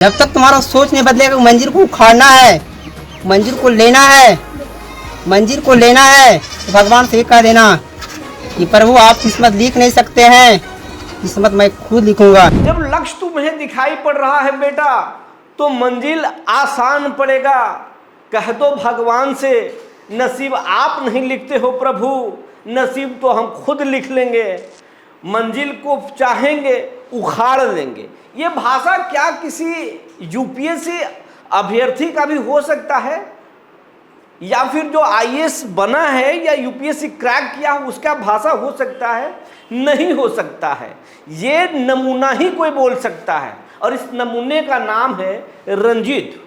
जब तक तुम्हारा सोच नहीं बदलेगा मंजिल को उखाड़ना है, मंजिल को लेना है, मंजिल को लेना है तो भगवान से कह देना कि प्रभु आप किस्मत लिख नहीं सकते हैं, किस्मत मैं खुद लिखूंगा। जब लक्ष्य तुम्हें दिखाई पड़ रहा है बेटा तो मंजिल आसान पड़ेगा। कह दो भगवान से नसीब आप नहीं लिखते हो प्रभु, नसीब तो हम खुद लिख लेंगे, मंजिल को चाहेंगे उखाड़ लेंगे। ये भाषा क्या किसी यूपीएससी अभ्यर्थी का भी हो सकता है, या फिर जो आईएएस बना है या यूपीएससी क्रैक किया उसका भाषा हो सकता है? नहीं हो सकता है। ये नमूना ही कोई बोल सकता है, और इस नमूने का नाम है रंजीत।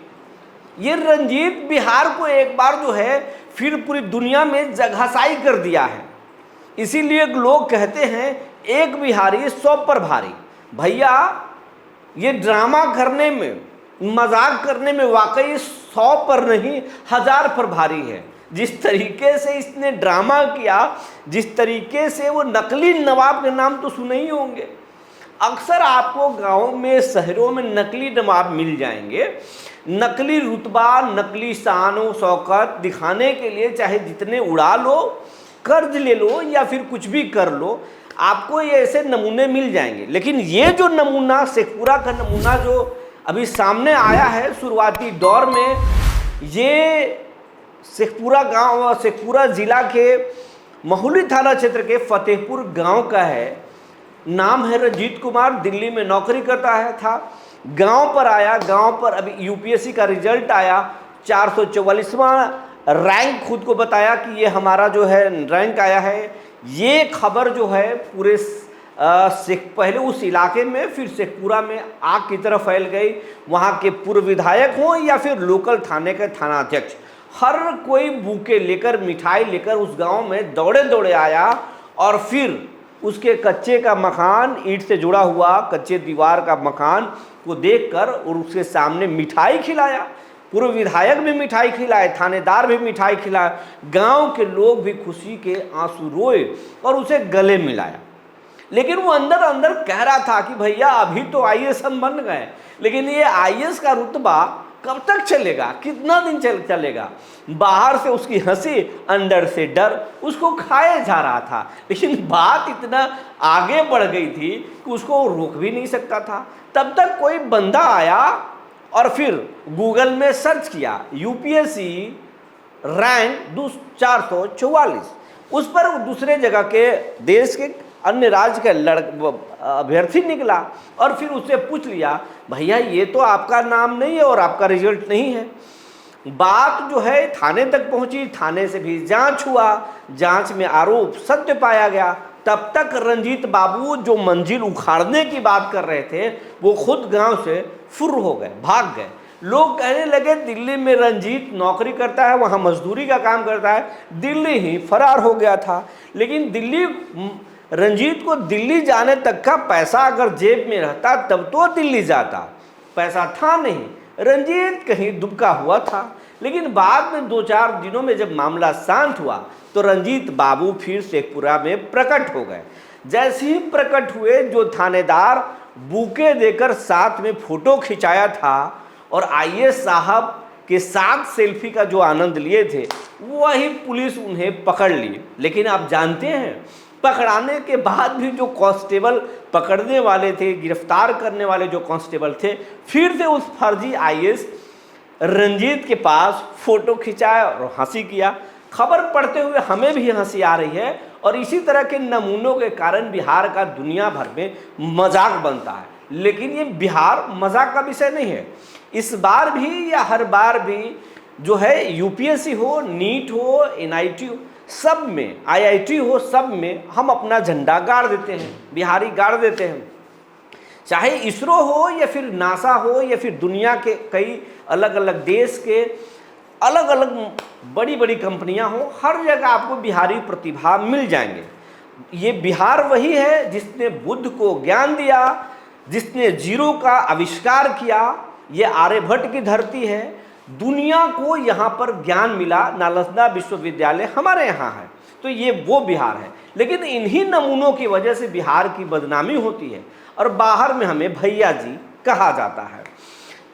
ये रंजीत बिहार को एक बार जो है फिर पूरी दुनिया में जगहसाई कर दिया है। इसीलिए लोग कहते हैं एक बिहारी 100 पर भारी। भैया ये ड्रामा करने में, मजाक करने में वाकई 100 पर नहीं 1000 पर भारी है। जिस तरीके से इसने ड्रामा किया, जिस तरीके से वो नकली नवाब के नाम तो सुने ही होंगे। अक्सर आपको गाँव में, शहरों में नकली नवाब मिल जाएंगे। नकली रुतबा, नकली शान व शौकत दिखाने के लिए चाहे जितने उड़ा लो, कर्ज ले लो या फिर कुछ भी कर लो, आपको ये ऐसे नमूने मिल जाएंगे। लेकिन ये जो नमूना, शेखपुरा का नमूना जो अभी सामने आया है शुरुआती दौर में, ये शेखपुरा गांव, शेखपुरा जिला के महुली थाना क्षेत्र के फतेहपुर गांव का है। नाम है रंजीत कुमार, दिल्ली में नौकरी करता है था। गांव पर आया, गांव पर अभी यूपीएससी का रिजल्ट आया, 444वां रैंक खुद को बताया कि ये हमारा जो है रैंक आया है। ये खबर जो है पूरे पहले उस इलाके में, फिर शेखपुरा में आग की तरह फैल गई। वहाँ के पूर्व विधायक हों या फिर लोकल थाने के थानाध्यक्ष, हर कोई बुके लेकर, मिठाई लेकर उस गांव में दौड़े दौड़े आया, और फिर उसके कच्चे का मकान, ईंट से जुड़ा हुआ कच्चे दीवार का मकान को देखकर और उसके सामने मिठाई खिलाया। पूर्व विधायक भी मिठाई खिलाए, थानेदार भी मिठाई खिलाए, गांव के लोग भी खुशी के आंसू रोए और उसे गले मिलाया। लेकिन वो अंदर अंदर कह रहा था कि भैया अभी तो आईएएस हम बन गए, लेकिन ये आईएएस का रुतबा कब तक चलेगा, कितना दिन चलेगा। बाहर से उसकी हंसी, अंदर से डर उसको खाए जा रहा था। लेकिन बात इतना आगे बढ़ गई थी कि उसको रोक भी नहीं सकता था। तब तक कोई बंदा आया और फिर गूगल में सर्च किया यूपीएससी रैंक 444, उस पर दूसरे जगह के देश के अन्य राज्य का अभ्यर्थी निकला, और फिर उससे पूछ लिया भैया ये तो आपका नाम नहीं है और आपका रिजल्ट नहीं है। बात जो है थाने तक पहुंची, थाने से भी जांच हुआ, जांच में आरोप सत्य पाया गया। तब तक रंजीत बाबू जो मंजिल उखाड़ने की बात कर रहे थे वो खुद गांव से फुर्र हो गए, भाग गए। लोग कहने लगे दिल्ली में रंजीत नौकरी करता है, वहाँ मजदूरी का काम करता है, दिल्ली ही फरार हो गया था। लेकिन दिल्ली, रंजीत को दिल्ली जाने तक का पैसा अगर जेब में रहता तब तो दिल्ली जाता, पैसा था नहीं, रंजीत कहीं दुबका हुआ था। लेकिन बाद में 2-4 दिनों में जब मामला शांत हुआ तो रंजीत बाबू फिर शेखपुरा में प्रकट हो गए। जैसे ही प्रकट हुए, जो थानेदार बुके देकर साथ में फोटो खिंचाया था और आईएएस साहब के साथ सेल्फी का जो आनंद लिए थे, वही पुलिस उन्हें पकड़ ली। लेकिन आप जानते हैं, पकड़ाने के बाद भी जो कांस्टेबल पकड़ने वाले थे, गिरफ्तार करने वाले जो कांस्टेबल थे, फिर से उस फर्जी आईएएस रंजीत के पास फोटो खिंचाया और हंसी किया। खबर पढ़ते हुए हमें भी हंसी आ रही है, और इसी तरह के नमूनों के कारण बिहार का दुनिया भर में मजाक बनता है। लेकिन ये बिहार मजाक का विषय नहीं है। इस बार भी या हर बार भी जो है यूपीएससी हो, नीट हो, एनआईटी हो, सब में, आईआईटी हो, सब में हम अपना झंडा गाड़ देते हैं, बिहारी गाड़ देते हैं। चाहे इसरो हो या फिर नासा हो या फिर दुनिया के कई अलग अलग देश के अलग अलग बड़ी बड़ी कंपनियां हो, हर जगह आपको बिहारी प्रतिभा मिल जाएंगे। ये बिहार वही है जिसने बुद्ध को ज्ञान दिया, जिसने जीरो का आविष्कार किया। ये आर्यभट्ट की धरती है, दुनिया को यहाँ पर ज्ञान मिला, नालंदा विश्वविद्यालय हमारे यहाँ है, तो ये वो बिहार है। लेकिन इन्हीं नमूनों की वजह से बिहार की बदनामी होती है और बाहर में हमें भैया जी कहा जाता है।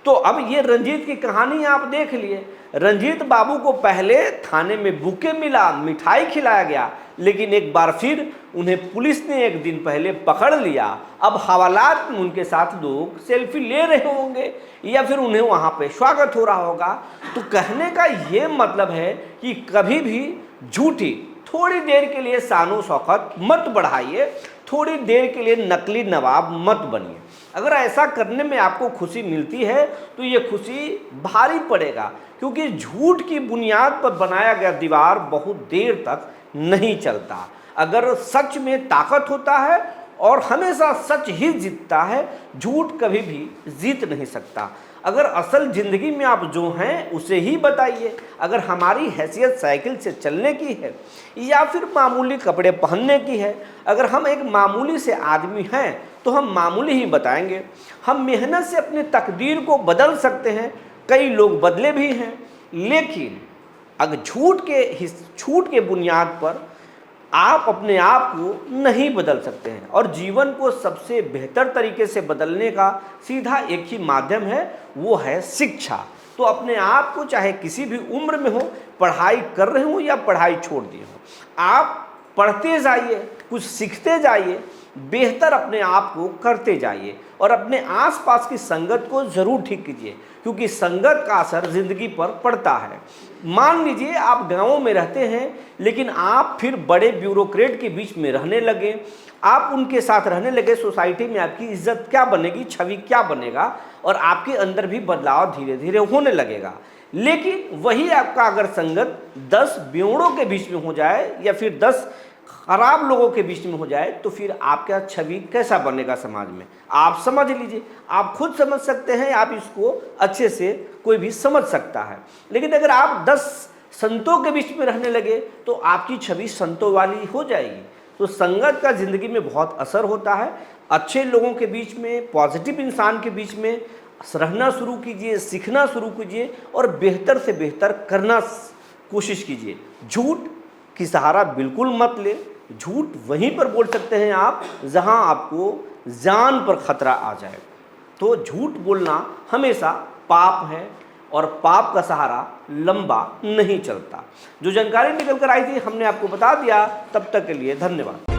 तो अब ये रंजीत की कहानी आप देख लिए। रंजीत बाबू को पहले थाने में बुके मिला, मिठाई खिलाया गया, लेकिन एक बार फिर उन्हें पुलिस ने एक दिन पहले पकड़ लिया। अब हवालात में उनके साथ लोग सेल्फी ले रहे होंगे या फिर उन्हें वहाँ पे स्वागत हो रहा होगा। तो कहने का ये मतलब है कि कभी भी झूठी थोड़ी देर के लिए शानो शौकत मत बढ़ाइए, थोड़ी देर के लिए नकली नवाब मत बनिए। अगर ऐसा करने में आपको खुशी मिलती है तो ये खुशी भारी पड़ेगा, क्योंकि झूठ की बुनियाद पर बनाया गया दीवार बहुत देर तक नहीं चलता। अगर सच में ताकत होता है और हमेशा सच ही जीतता है, झूठ कभी भी जीत नहीं सकता। अगर असल ज़िंदगी में आप जो हैं उसे ही बताइए। अगर हमारी हैसियत साइकिल से चलने की है या फिर मामूली कपड़े पहनने की है, अगर हम एक मामूली से आदमी हैं तो हम मामूली ही बताएंगे। हम मेहनत से अपनी तकदीर को बदल सकते हैं, कई लोग बदले भी हैं, लेकिन अगर झूठ के बुनियाद पर आप अपने आप को नहीं बदल सकते हैं। और जीवन को सबसे बेहतर तरीके से बदलने का सीधा एक ही माध्यम है, वो है शिक्षा। तो अपने आप को चाहे किसी भी उम्र में हो, पढ़ाई कर रहे हो या पढ़ाई छोड़ दिए हो, आप पढ़ते जाइए, कुछ सीखते जाइए, बेहतर अपने आप को करते जाइए और अपने आसपास की संगत को ज़रूर ठीक कीजिए, क्योंकि संगत का असर ज़िंदगी पर पड़ता है। मान लीजिए आप गाँवों में रहते हैं, लेकिन आप फिर बड़े ब्यूरोक्रेट के बीच में रहने लगे, आप उनके साथ रहने लगे, सोसाइटी में आपकी इज्जत क्या बनेगी, छवि क्या बनेगा, और आपके अंदर भी बदलाव धीरे धीरे होने लगेगा। लेकिन वही आपका अगर संगत 10 ब्योड़ों के बीच में हो जाए या फिर 10 खराब लोगों के बीच में हो जाए, तो फिर आपका छवि कैसा बनेगा समाज में, आप समझ लीजिए। आप खुद समझ सकते हैं, आप इसको अच्छे से कोई भी समझ सकता है। लेकिन अगर आप 10 संतों के बीच में रहने लगे तो आपकी छवि संतों वाली हो जाएगी। तो संगत का ज़िंदगी में बहुत असर होता है। अच्छे लोगों के बीच में, पॉजिटिव इंसान के बीच में रहना शुरू कीजिए, सीखना शुरू कीजिए और बेहतर से बेहतर करना कोशिश कीजिए। झूठ की सहारा बिल्कुल मत ले। झूठ वहीं पर बोल सकते हैं आप जहां आपको जान पर खतरा आ जाए। तो झूठ बोलना हमेशा पाप है और पाप का सहारा लंबा नहीं चलता। जो जानकारी निकल कर आई थी हमने आपको बता दिया। तब तक के लिए धन्यवाद।